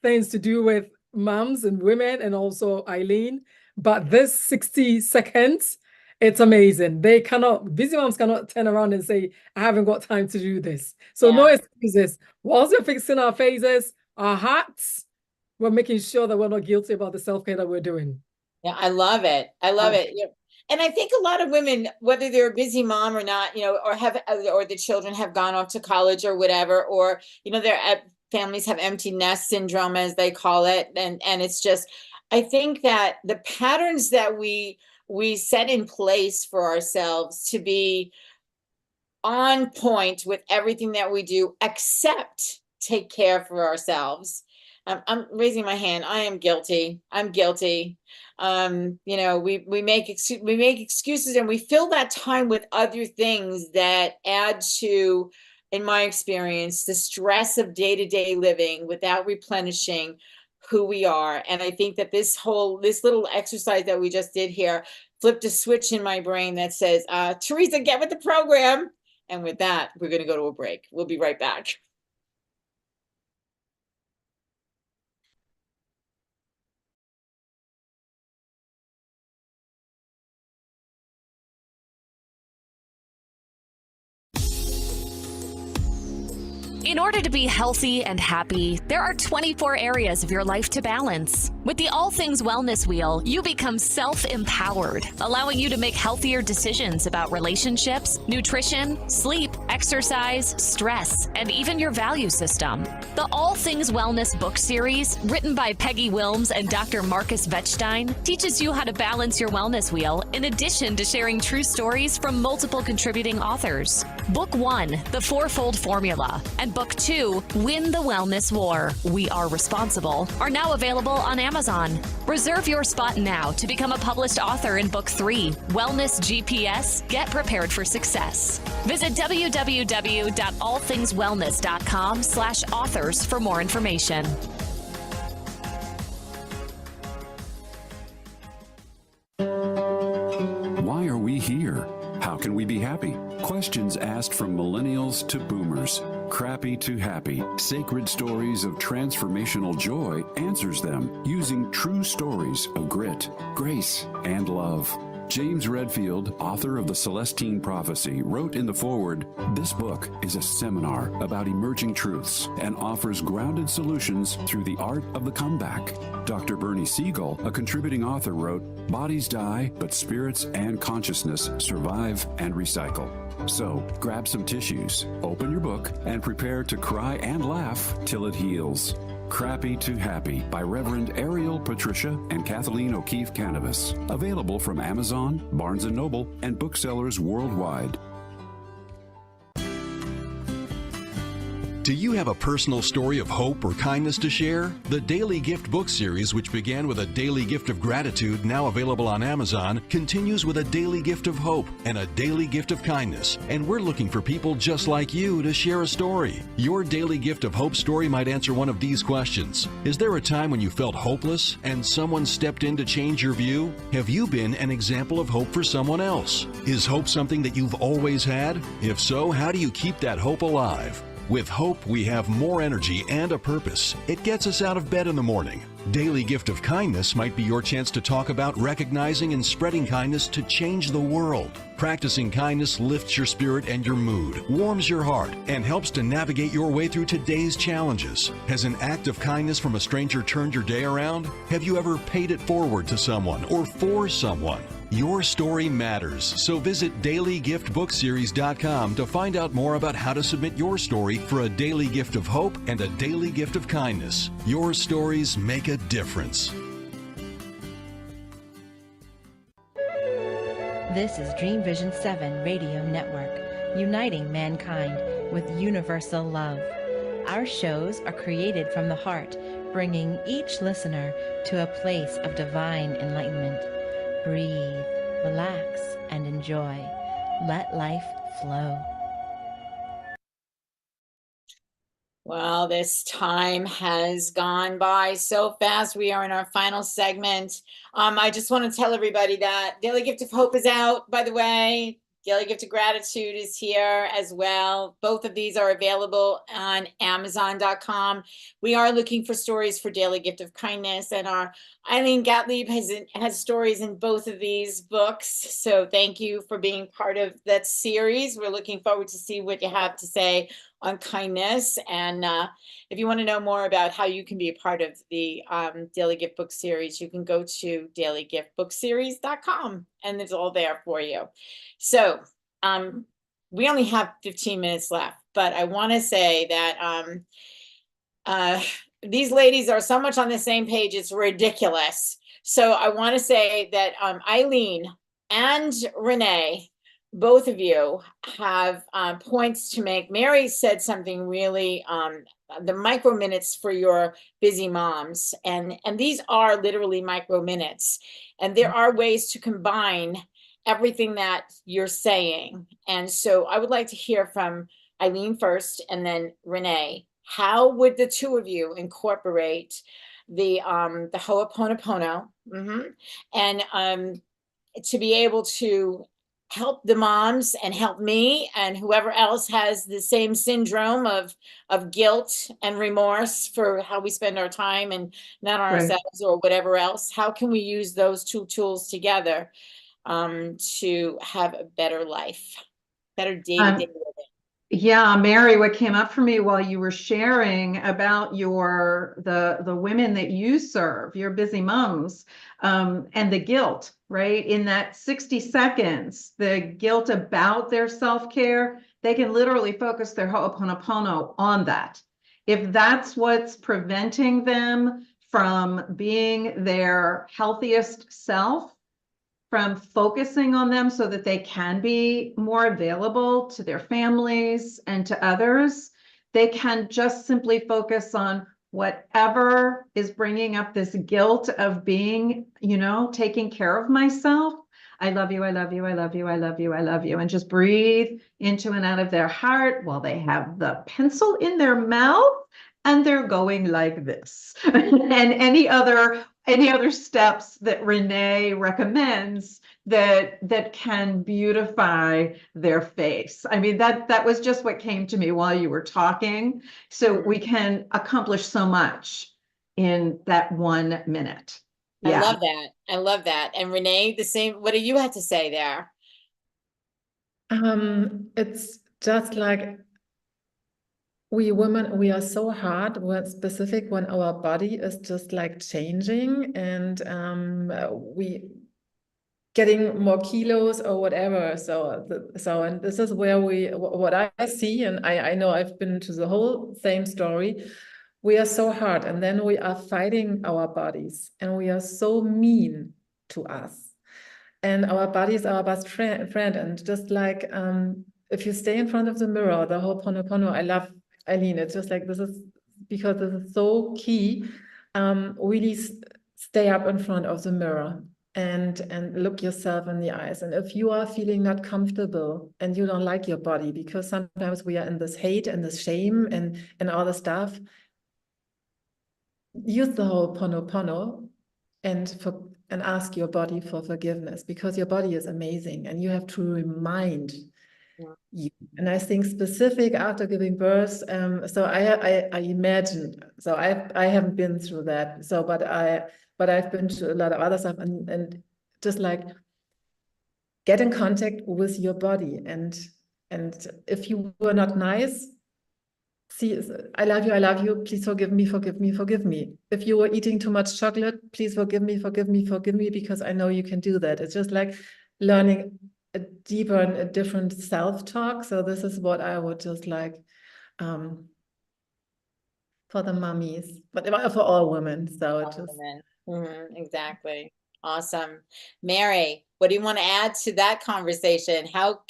things to do with moms and women, and also Ilene, but this 60 seconds, it's amazing. Busy moms cannot turn around and say, I haven't got time to do this. So no excuses. Whilst we're fixing our faces, our hearts, we're making sure that we're not guilty about the self-care that we're doing. Yeah, I love it. I love it. Yeah. And I think a lot of women, whether they're a busy mom or not, or the children have gone off to college or whatever, or, their families have empty nest syndrome, as they call it. And it's just, I think that the patterns that we set in place for ourselves to be on point with everything that we do, except take care for ourselves. I'm raising my hand. I am guilty. I'm guilty. We make excuses, and we fill that time with other things that add to, in my experience, the stress of day-to-day living without replenishing who we are. And I think that this little exercise that we just did here flipped a switch in my brain that says, Teresa, get with the program. And with that, we're going to go to a break. We'll be right back. In order to be healthy and happy, there are 24 areas of your life to balance. With the All Things Wellness Wheel, you become self-empowered, allowing you to make healthier decisions about relationships, nutrition, sleep, exercise, stress, and even your value system. The All Things Wellness book series, written by Peggy Wilms and Dr. Marcus Wettstein, teaches you how to balance your wellness wheel in addition to sharing true stories from multiple contributing authors. Book 1, The Fourfold Formula, and Book 2, Win the Wellness War, We Are Responsible, are now available on Amazon. Reserve your spot now to become a published author in Book 3, Wellness GPS, Get Prepared for Success. Visit www.allthingswellness.com/authors for more information. Why are we here? How can we be happy? Questions asked from millennials to boomers. Crappy to Happy, Sacred Stories of Transformational Joy answers them using true stories of grit, grace, and love. James Redfield, author of The Celestine Prophecy, wrote in the foreword, "This book is a seminar about emerging truths and offers grounded solutions through the art of the comeback." Dr. Bernie Siegel, a contributing author, wrote, "Bodies die, but spirits and consciousness survive and recycle." So, grab some tissues, open your book, and prepare to cry and laugh till it heals. Crappy to Happy by Reverend Ariel Patricia and Kathleen O'Keefe Cannabis. Available from Amazon, Barnes & Noble, and booksellers worldwide. Do you have a personal story of hope or kindness to share? The Daily Gift book series, which began with a daily gift of gratitude, now available on Amazon, continues with a daily gift of hope and a daily gift of kindness. And we're looking for people just like you to share a story. Your daily gift of hope story might answer one of these questions. Is there a time when you felt hopeless and someone stepped in to change your view? Have you been an example of hope for someone else? Is hope something that you've always had? If so, how do you keep that hope alive? With hope, we have more energy and a purpose. It gets us out of bed in the morning. Daily Gift of Kindness might be your chance to talk about recognizing and spreading kindness to change the world. Practicing kindness lifts your spirit and your mood, warms your heart, and helps to navigate your way through today's challenges. Has an act of kindness from a stranger turned your day around? Have you ever paid it forward to someone or for someone? Your story matters, so visit dailygiftbookseries.com to find out more about how to submit your story for a daily gift of hope and a daily gift of kindness. Your stories make a difference. This is Dream Vision 7 Radio Network, uniting mankind with universal love. Our shows are created from the heart, bringing each listener to a place of divine enlightenment. Breathe, relax, and enjoy. Let life flow. Well, this time has gone by so fast. We are in our final segment. I just want to tell everybody that Daily Gift of Hope is out, by the way. Daily Gift of Gratitude is here as well. Both of these are available on Amazon.com. We are looking for stories for Daily Gift of Kindness, and our Ilene Gottlieb has stories in both of these books. So thank you for being part of that series. We're looking forward to see what you have to say on kindness. And if you want to know more about how you can be a part of the Daily Gift Book Series, you can go to dailygiftbookseries.com, and it's all there for you. So we only have 15 minutes left, but I want to say that these ladies are so much on the same page, it's ridiculous. So I want to say that Ilene and Renee, both of you have points to make. Mary said something really, the micro minutes for your busy moms. And these are literally micro minutes. And there are ways to combine everything that you're saying. And so I would like to hear from Ilene first, and then Renee. How would the two of you incorporate the Ho'oponopono and to be able to help the moms and help me and whoever else has the same syndrome of guilt and remorse for how we spend our time and not on ourselves or whatever else? How can we use those two tools together to have a better life, better day-to-day living? Yeah, Mary, what came up for me while you were sharing about the women that you serve, your busy moms, and the guilt, right? In that 60 seconds, the guilt about their self-care, they can literally focus their Ho'oponopono on that. If that's what's preventing them from being their healthiest self, from focusing on them so that they can be more available to their families and to others, they can just simply focus on whatever is bringing up this guilt of being, taking care of myself. I love you, I love you, I love you, I love you, I love you. And just breathe into and out of their heart while they have the pencil in their mouth and they're going like this. And any other steps that Renee recommends that can beautify their face. I mean, that was just what came to me while you were talking. So we can accomplish so much in that 1 minute. Yeah. I love that. I love that. And Renee, the same. What do you have to say there? It's just like we women, we are so hard, we're specific when our body is just like changing and we getting more kilos or whatever. And this is where what I see, and I know I've been to the whole same story. We are so hard, and then we are fighting our bodies, and we are so mean to us. And our body is our best friend, and just like if you stay in front of the mirror, the Ho'oponopono, I love Ilene. It's just like this is because this is so key. Really stay up in front of the mirror and look yourself in the eyes. And if you are feeling not comfortable and you don't like your body, because sometimes we are in this hate and this shame and all the stuff, use the Ho'oponopono and ask your body for forgiveness, because your body is amazing and you have to remind you. And I think specific after giving birth, so I imagine, so I haven't been through that, so but I've been to a lot of other stuff, and just like get in contact with your body, and if you were not nice, see, I love you, please forgive me. If you were eating too much chocolate, please forgive me, because I know you can do that. It's just like learning a deeper and a different self-talk. So this is what I would just like for the mummies, but for all women. So it just exactly. Awesome. Mary, what do you want to add to that conversation? How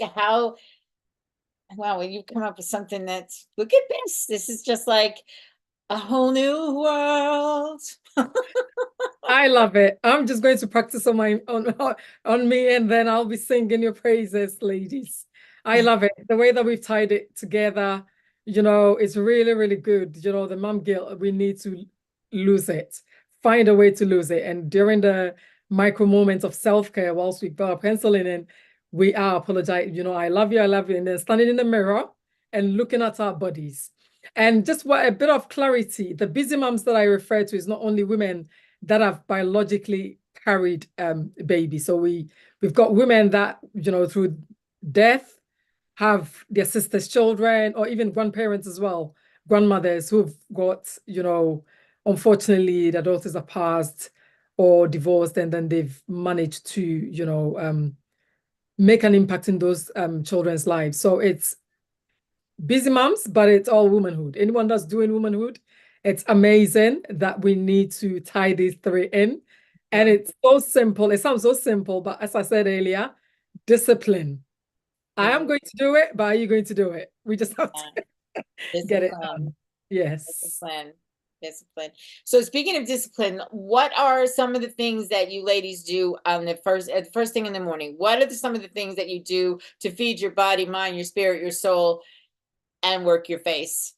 well, you come up with something that's, look at this. This is just like a whole new world. I love it. I'm just going to practice on me, and then I'll be singing your praises, ladies. I love it. The way that we've tied it together, it's really, really good. The mom guilt, we need to lose it. Find a way to lose it. And during the micro moments of self-care, whilst we got our penciling in, we are apologizing, you know, I love you, and then standing in the mirror and looking at our bodies. And just what a bit of clarity, the busy moms that I refer to is not only women that have biologically carried babies. So we've got women that, you know, through death have their sisters' children, or even grandparents as well, grandmothers who've got, you know, unfortunately their daughters are passed or divorced, and then they've managed to, you know, make an impact in those children's lives. So it's busy moms, but it's all womanhood. Anyone that's doing womanhood, it's amazing that we need to tie these three in. And it's so simple. It sounds so simple, but as I said earlier, discipline. I am going to do it, but are you going to do it? We just have to get it done. Yes. Discipline. So speaking of discipline, what are some of the things that you ladies do on the first thing in the morning? What are some of the things that you do to feed your body, mind, your spirit, your soul, and work your face?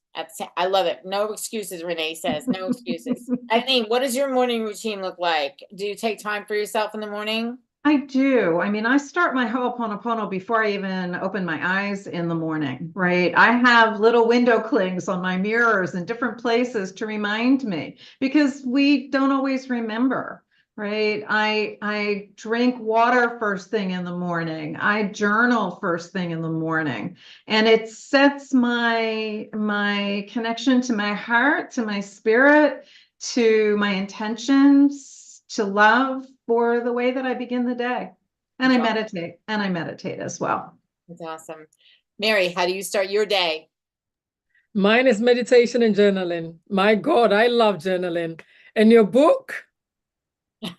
I love it. No excuses, Renee says. No excuses. Ilene, what does your morning routine look like? Do you take time for yourself in the morning? I do. I mean, I start my Ho'oponopono before I even open my eyes in the morning, right? I have little window clings on my mirrors in different places to remind me, because we don't always remember, right? I drink water first thing in the morning. I journal first thing in the morning, and it sets my connection to my heart, to my spirit, to my intentions, to love for the way that I begin the day. And I meditate as well. That's awesome. Mary, how do you start your day? Mine is meditation and journaling. My God, I love journaling. And your book? You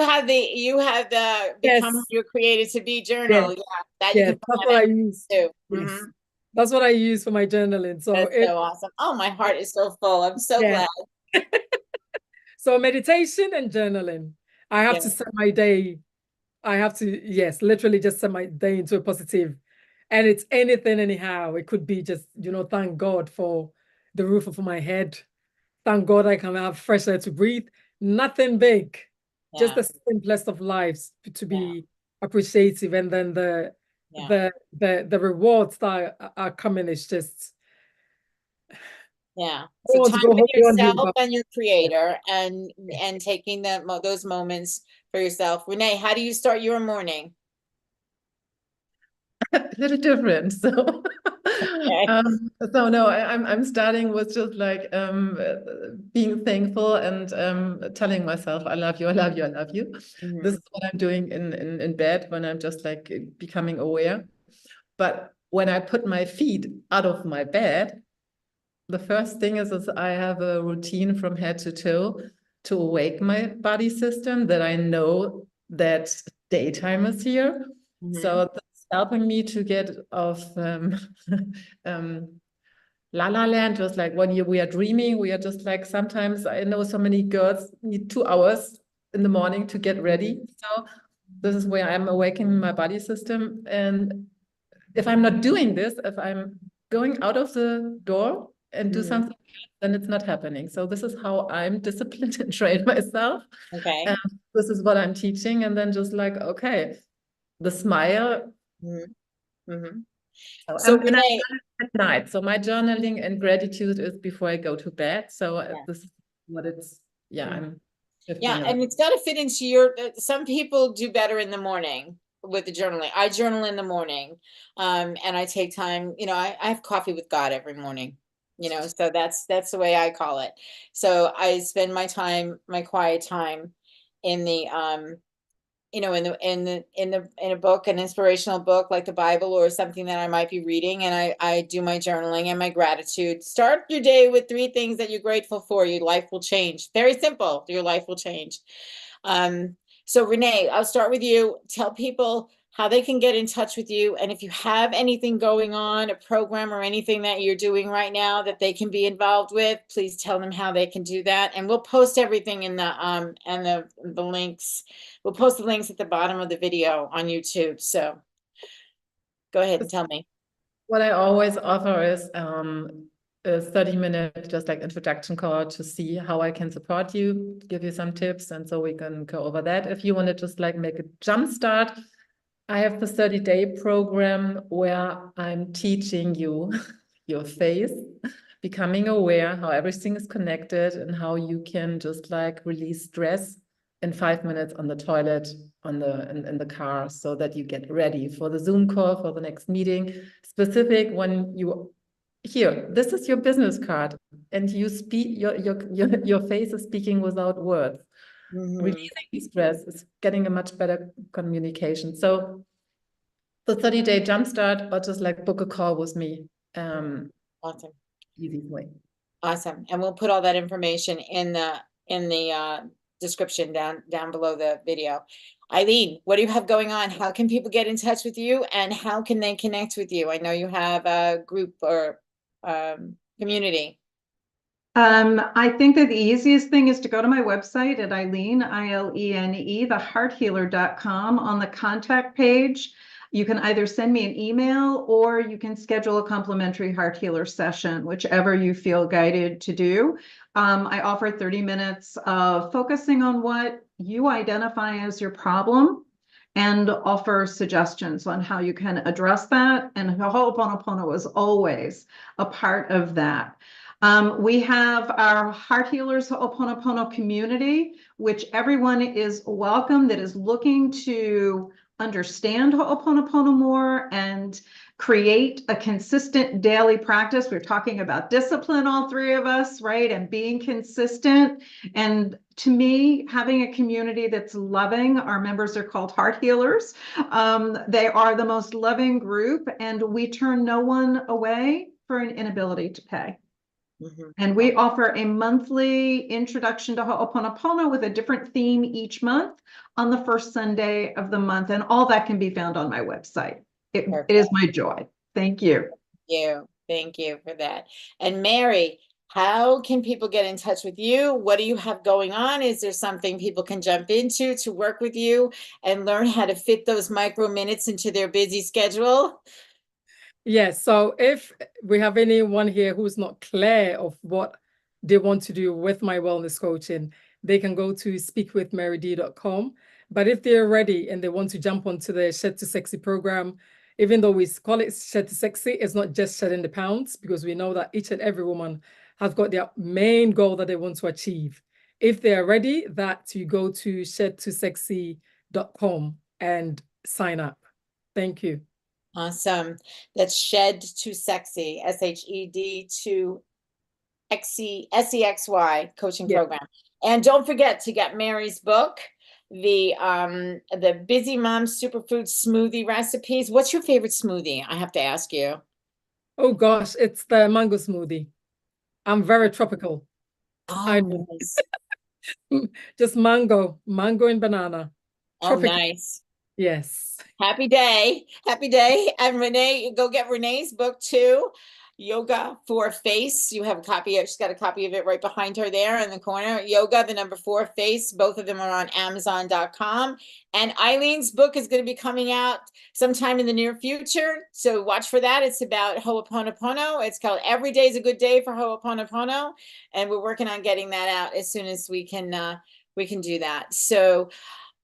have the become who you're created to be journal. That's what I use. Too. Yes. That's what I use for my journaling. So that's so awesome. Oh, my heart is so full. I'm so glad. So meditation and journaling. I have to set my day. I have to, literally just set my day into a positive. And it's anything anyhow. It could be just, you know, thank God for the roof over my head. Thank God I can have fresh air to breathe. Nothing big. Just the simplest of lives to be appreciative. And then the rewards that are coming is just so time with yourself and your creator, and taking those moments for yourself. Renee, how do you start your morning? A little different. So no, I'm starting with just like being thankful and telling myself I love you, I love you, I love you. This is what I'm doing in bed when I'm just like becoming aware. But when I put my feet out of my bed, the first thing is I have a routine from head to toe to awake my body system, that I know that daytime is here. So that's helping me to get off La La Land, just like when we are dreaming, we are just like, sometimes I know so many girls need 2 hours in the morning to get ready. So this is where I'm awakening my body system. And if I'm not doing this, if I'm going out of the door and do something else, then it's not happening. So this is how I'm disciplined and train myself. Okay. And this is what I'm teaching. And then just like, okay, the smile. So Renee, at night. So my journaling and gratitude is before I go to bed. So this is what it's, I'm and it's got to fit into your, some people do better in the morning with the journaling. I journal in the morning, and I take time, you know, I have coffee with God every morning, you know, so that's the way I call it. So I spend my time, my quiet time in the, you know, in a book, an inspirational book like the Bible or something that I might be reading, and I do my journaling and my gratitude. Start your day with 3 things that you're grateful for. Your life will change. Very simple. Your life will change. So Renee, I'll start with you. Tell people how they can get in touch with you, and if you have anything going on, a program or anything that you're doing right now that they can be involved with, please tell them how they can do that. And we'll post everything in the and the links. We'll post the links at the bottom of the video on YouTube. So go ahead and tell me. What I always offer is a 30-minute just like introduction call to see how I can support you, give you some tips, and so we can go over that. If you want to just like make a jump start, I have the 30-day program where I'm teaching you your face, becoming aware how everything is connected, and how you can just like release stress in 5 minutes on the toilet, in the car, so that you get ready for the Zoom call, for the next meeting. Specific when you here, this is your business card, and you speak, your face is speaking without words. Releasing stress is getting a much better communication. So the 30-day jumpstart, or just like book a call with me. Awesome. Easy way. Awesome. And we'll put all that information in the description down below the video. Ilene, what do you have going on? How can people get in touch with you, and how can they connect with you? I know you have a group or community. I think that the easiest thing is to go to my website at Ilene, I-L-E-N-E, thehearthealer.com. On the contact page, you can either send me an email, or you can schedule a complimentary heart healer session, whichever you feel guided to do. I offer 30 minutes of focusing on what you identify as your problem, and offer suggestions on how you can address that. And Ho'oponopono is always a part of that. We have our Heart Healers Ho'oponopono community, which everyone is welcome that is looking to understand Ho'oponopono more and create a consistent daily practice. We're talking about discipline, all three of us, right? And being consistent. And to me, having a community that's loving, our members are called Heart Healers. They are the most loving group, and we turn no one away for an inability to pay. And we offer a monthly introduction to Ho'oponopono with a different theme each month on the first Sunday of the month. And all that can be found on my website. It is my joy. Thank you. Thank you for that. And Mary, how can people get in touch with you? What do you have going on? Is there something people can jump into to work with you and learn how to fit those micro minutes into their busy schedule? Yes, so if we have anyone here who's not clear of what they want to do with my wellness coaching, they can go to speakwithmaryd.com. But if they're ready and they want to jump onto the Shed to Sexy program, even though we call it Shed to Sexy, it's not just shedding the pounds, because we know that each and every woman has got their main goal that they want to achieve. If they are ready, that you go to shedtosexy.com and sign up. Thank you. Awesome. That's Shed to Sexy, SHED to SEXY coaching program. And don't forget to get Mary's book, the Busy Mum Superfood Smoothie Recipes. What's your favorite smoothie? I have to ask you. Oh gosh, it's the mango smoothie. I'm very tropical. Oh, nice. Just mango and banana. Tropical. Oh, nice. Yes. Happy day. Happy day. And Renee, go get Renee's book too. Yoga for Face. You have a copy. She's got a copy of it right behind her there in the corner. Yoga, the number 4 Face. Both of them are on Amazon.com. And Ilene's book is going to be coming out sometime in the near future. So watch for that. It's about Ho'oponopono. It's called Every Day is a Good Day for Ho'oponopono. And we're working on getting that out as soon as we can do that. So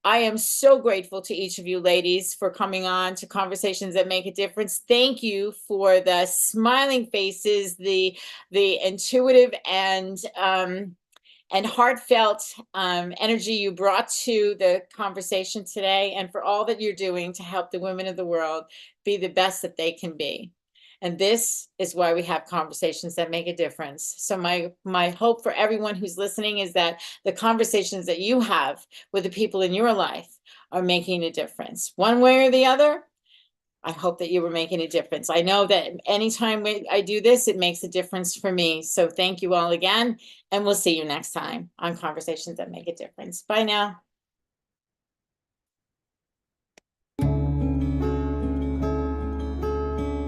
I am so grateful to each of you ladies for coming on to Conversations That Make a Difference. Thank you for the smiling faces, the intuitive and heartfelt energy you brought to the conversation today, and for all that you're doing to help the women of the world be the best that they can be. And this is why we have Conversations That Make a Difference. So my hope for everyone who's listening is that the conversations that you have with the people in your life are making a difference. One way or the other, I hope that you were making a difference. I know that anytime I do this, it makes a difference for me. So thank you all again, and we'll see you next time on Conversations That Make a Difference. Bye now.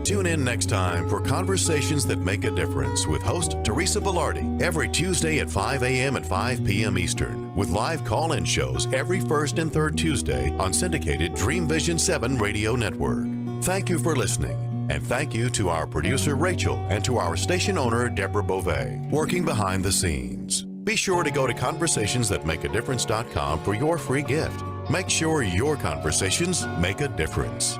Tune in next time for Conversations That Make a Difference with host Teresa Velardi every Tuesday at 5 a.m. and 5 p.m. Eastern, with live call-in shows every first and third Tuesday on syndicated Dream Vision 7 radio network. Thank you for listening. And thank you to our producer, Rachel, and to our station owner, Deborah Beauvais, working behind the scenes. Be sure to go to conversationsthatmakeadifference.com for your free gift. Make sure your conversations make a difference.